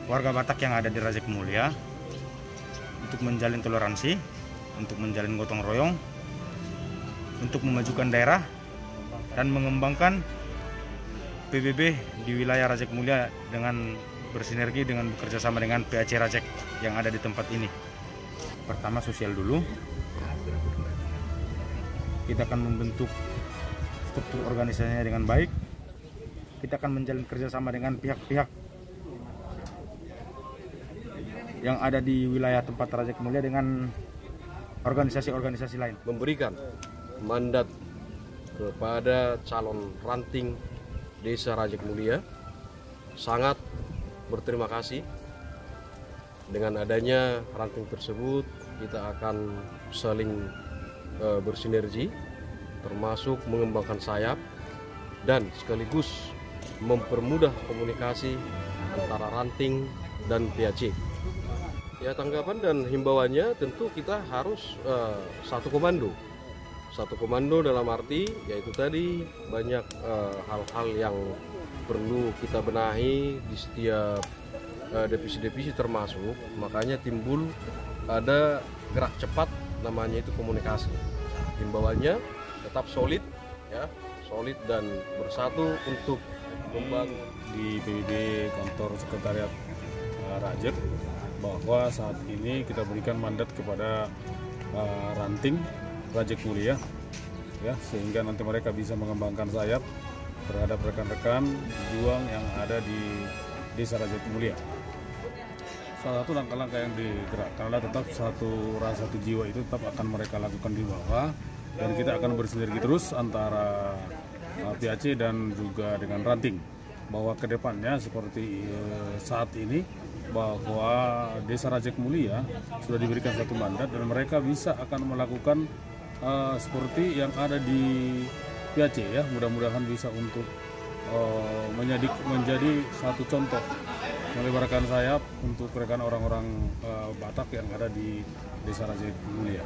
warga Batak yang ada di Rajek Mulia untuk menjalin toleransi, untuk menjalin gotong royong, untuk memajukan daerah dan mengembangkan PBB di wilayah Rajek Mulia dengan bersinergi dengan bekerja sama dengan PAC Rajek yang ada di tempat ini. Pertama sosial dulu. Kita akan membentuk struktur organisasinya dengan baik. Kita akan menjalin kerjasama dengan pihak-pihak yang ada di wilayah tempat Rajek Mulia dengan organisasi-organisasi lain. Memberikan mandat kepada calon ranting Desa Rajek Mulia, sangat berterima kasih. Dengan adanya ranting tersebut, kita akan saling bersinergi, termasuk mengembangkan sayap dan sekaligus mempermudah komunikasi antara ranting dan PAC. Ya, tanggapan dan himbauannya tentu kita harus satu komando dalam arti yaitu tadi banyak hal-hal yang perlu kita benahi di setiap divisi-divisi termasuk, makanya timbul ada gerak cepat namanya itu komunikasi. Himbauannya tetap solid ya, solid dan bersatu untuk membangun di PBB kantor sekretariat Rajek bahwa saat ini kita berikan mandat kepada ranting Rajek Mulia ya, sehingga nanti mereka bisa mengembangkan sayap terhadap rekan-rekan juang yang ada di Desa Rajek Mulia. Salah satu langkah-langkah yang digerakkan adalah tetap satu rasa, satu jiwa itu tetap akan mereka lakukan di bawah, dan kita akan bersinergi terus antara PAC dan juga dengan ranting bahwa kedepannya seperti saat ini bahwa Desa Rajek Mulia sudah diberikan satu mandat dan mereka bisa akan melakukan seperti yang ada di PAC ya, mudah-mudahan bisa untuk menjadi satu contoh melebarkan sayap untuk rekan orang-orang Batak yang ada di Desa Rajek Mulia.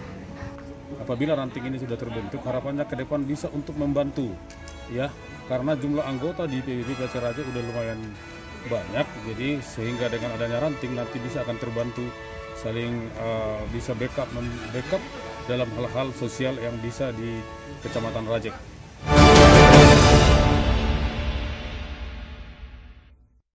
Apabila ranting ini sudah terbentuk, harapannya ke depan bisa untuk membantu ya, karena jumlah anggota di PBB PAC Rajek udah lumayan banyak, jadi sehingga dengan adanya ranting nanti bisa akan terbantu saling bisa backup dalam hal-hal sosial yang bisa di Kecamatan Rajek.